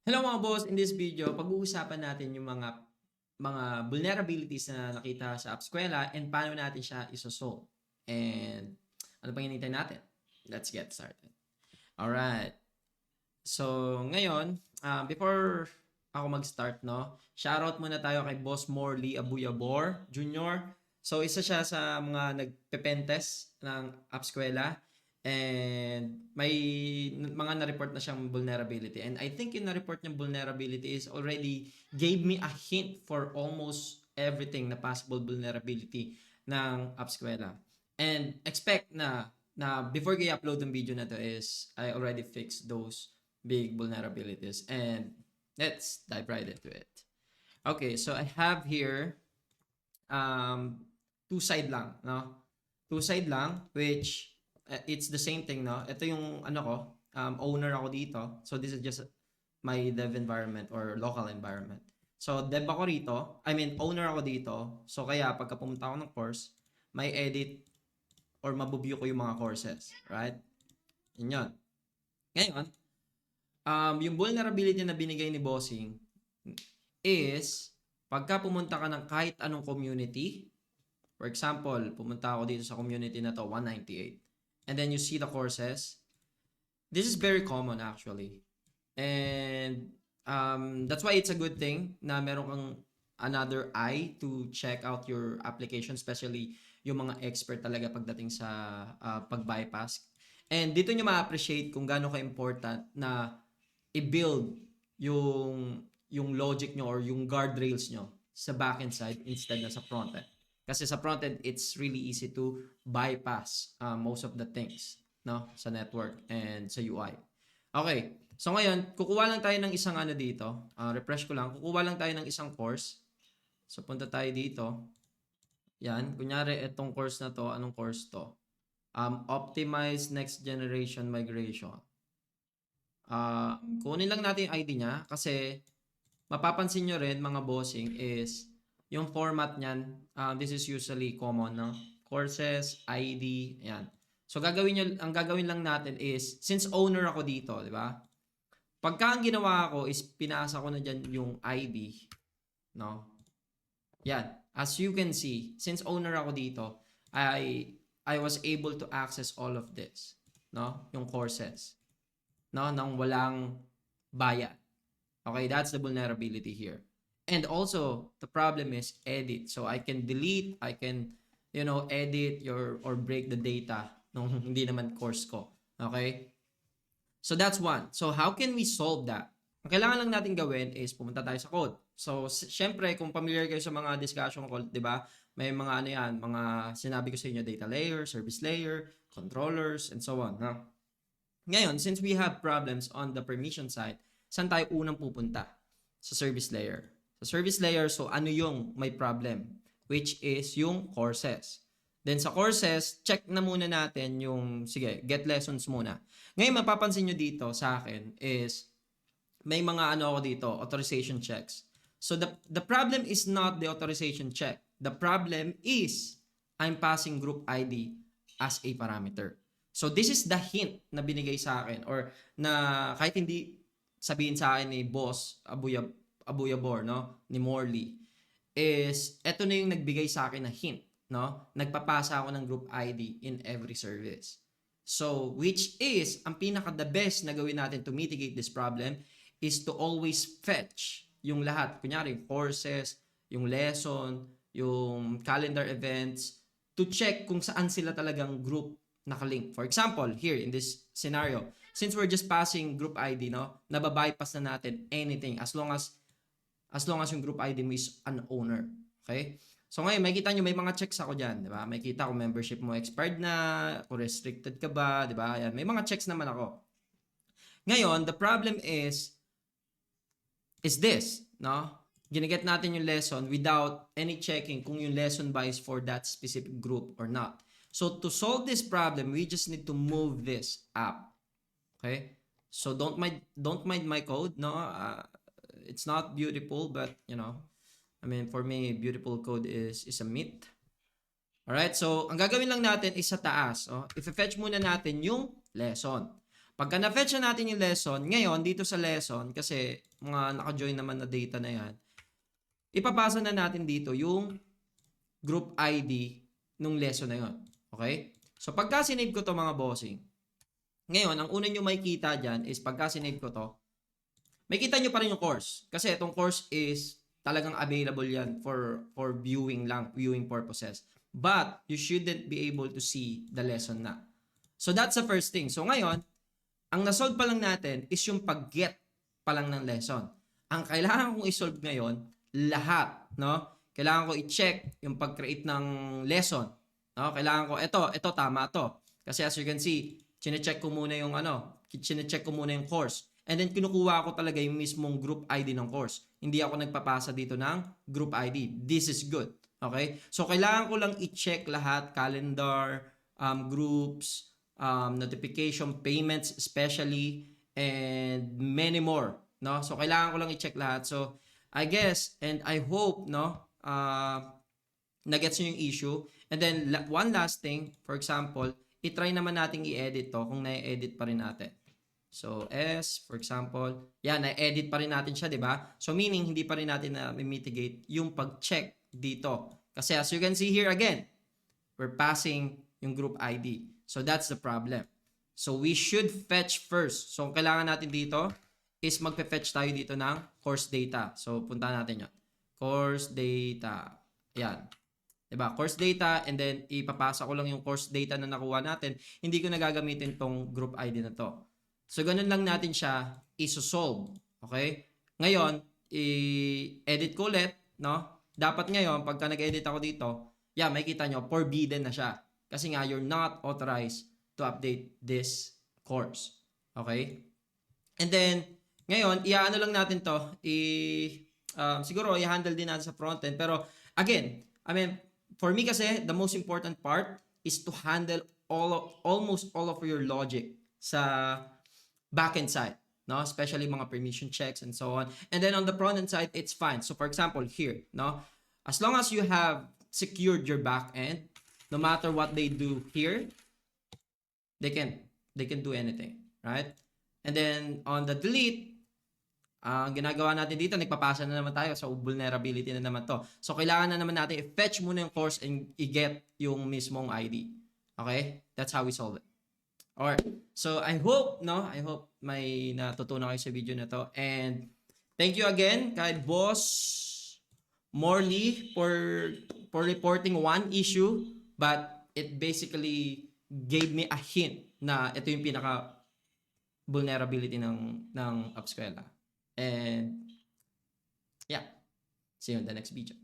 Hello mga boss, in this video, pag-uusapan natin yung mga vulnerabilities na nakita sa Appskwela and paano natin siya isosolve. And ano pang hinihintay natin? Let's get started. Alright. So, ngayon, before ako mag-start, no, shoutout muna tayo kay Boss Morley Abuyabor Jr. So, isa siya sa mga nagpe-pentest ng Appskwela. And may mga na-report na siyang vulnerability. And I think yung na-report niyang vulnerability is already gave me a hint for almost everything na possible vulnerability ng Appskwela. And expect na before ko i-upload yung video na to is I already fixed those big vulnerabilities. And let's dive right into it. Okay, so I have here two side lang, no? Two side lang, which it's the same thing, no? Ito yung ano ko, owner ako dito. So this is just my dev environment or local environment. So dev ako rito, owner ako dito. So kaya pagka pumunta ako ng course, may edit or mabubview ko yung mga courses, right? Yun. Ngayon, yung vulnerability na binigay ni Bossing is pagka pumunta ka ng kahit anong community, for example, pumunta ako dito sa community na to, 198. And then you see the courses. This is very common actually. And that's why it's a good thing na meron kang another eye to check out your application, especially yung mga expert talaga pagdating sa pag-bypass. And dito nyo ma-appreciate kung gaano ka-important na i-build yung logic nyo or yung guardrails nyo sa backend side instead na sa frontend. Kasi sa frontend, it's really easy to bypass most of the things, no, sa network and sa UI. Okay, so ngayon, kukuha lang tayo ng isang ano dito. Refresh ko lang. Kukuha lang tayo ng isang course. So punta tayo dito. Yan, kunyari itong course na to, anong course to? Optimize Next Generation Migration. Kunin lang natin yung ID niya kasi mapapansin nyo rin mga bossing is yung format niyan, this is usually common, no? Courses, ID, ayan. So ang gagawin lang natin is, since owner ako dito, di ba? Pagka ang ginawa ko is pinasa ko na dyan yung ID, no? Yan. As you can see, since owner ako dito, I was able to access all of this, no? Yung courses, no? Nang walang bayad. Okay, that's the vulnerability here. And also, the problem is edit. So I can delete, I can, edit or break the data nung hindi naman course ko. Okay? So that's one. So how can we solve that? Ang kailangan lang natin gawin is pumunta tayo sa code. So syempre, kung familiar kayo sa mga discussion code, 'di ba? May mga ano 'yan, mga sinabi ko sa inyo, data layer, service layer, controllers, and so on, no? Ngayon, since we have problems on the permission side, saan tayo unang pupunta? Sa service layer. Sa service layer, so ano yung may problem? Which is yung courses. Then sa courses, check na muna natin yung, sige, get lessons muna. Ngayon, mapapansin nyo dito sa akin is, may mga ano ako dito, authorization checks. So the problem is not the authorization check. The problem is, I'm passing group ID as a parameter. So this is the hint na binigay sa akin or na kahit hindi sabihin sa akin ni Boss Abuyabor, no, ni Morley, is eto na yung nagbigay sa akin na hint, no? Nagpapasa ako ng group ID in every service. So, which is, ang pinaka the best na gawin natin to mitigate this problem is to always fetch yung lahat. Kunyari, courses, yung lesson, yung calendar events, to check kung saan sila talagang group nakalink. For example, here in this scenario, since we're just passing group ID, no, nababypass na natin anything as long as yung group ID mo is an owner. Okay? So ngayon, makikita nyo may mga checks ako dyan, di ba? Makikita kung membership mo expired na, kung restricted ka ba, di ba? Ayan, may mga checks naman ako. Ngayon, the problem is this, no? Ginaget natin yung lesson without any checking kung yung lesson ba is for that specific group or not. So to solve this problem, we just need to move this up. Okay? So don't mind my code, no? It's not beautiful, but for me, beautiful code is a myth. Alright, so ang gagawin lang natin is sa taas. Oh, i-fetch muna natin yung lesson. Pagka na-fetch na natin yung lesson, ngayon, dito sa lesson, kasi mga naka-join naman na data na yan, ipapasa na natin dito yung group ID nung lesson na yon. Okay? So, pagka sinave ko to mga bossing, ngayon, ang una nyo makikita dyan is pagka sinave ko to, makikita nyo pa rin yung course. Kasi itong course is talagang available yan for viewing lang, viewing purposes. But, you shouldn't be able to see the lesson na. So, that's the first thing. So, ngayon, ang nasolve pa lang natin is yung pag-get pa lang ng lesson. Ang kailangan kong isolve ngayon, lahat, no? Kailangan ko i-check yung pag-create ng lesson. No? Kailangan ko, ito tama to. Kasi as you can see, chine-check ko muna yung chine-check ko muna yung course. And then kinukuha ko talaga yung mismong group ID ng course. Hindi ako nagpapasa dito ng group ID. This is good. Okay? So kailangan ko lang i-check lahat, calendar, groups, notification, payments especially, and many more, no? So kailangan ko lang i-check lahat. So I guess and I hope, no, na-gets nyo yung issue. And then one last thing, for example, i-try naman nating i-edit to kung na-edit pa rin natin. So S, for example, yan, na-edit pa rin natin siya, di ba? So meaning hindi pa rin natin na mitigate yung pag-check dito. Kasi as you can see here again, we're passing yung group ID. So that's the problem. So we should fetch first. So ang kailangan natin dito is magpe-fetch tayo dito ng course data. So punta natin yan. Course data. Yan. Diba? Course data, and then ipapasa ko lang yung course data na nakuha natin. Hindi ko na gagamitin tong group ID na to. So ganun lang natin siya isosolve. Okay? Ngayon, i-edit ko ulit, no? Dapat ngayon, pagka nag-edit ako dito, makikita nyo, forbidden na siya. Kasi nga, you're not authorized to update this course. Okay? And then, ngayon, i-ano lang natin to, siguro, i-handle din natin sa frontend. Pero, again, I mean, for me kasi, the most important part is to handle almost all of your logic sa backend side. No? Especially mga permission checks and so on. And then on the frontend side, it's fine. So, for example, here, no? As long as you have secured your backend, no matter what they do here, they can do anything, right? And then on the delete, ang ginagawa natin dito, nagpapasa na naman tayo sa vulnerability na naman to. So kailangan na naman natin i-fetch muna yung course and i-get yung mismong ID. Okay? That's how we solve it. Alright. So I hope may natutunan kayo sa video na to. And thank you again kay Boss Morley for reporting one issue, but it basically gave me a hint na ito yung pinaka vulnerability ng Upskwela. And yeah, see you in the next video.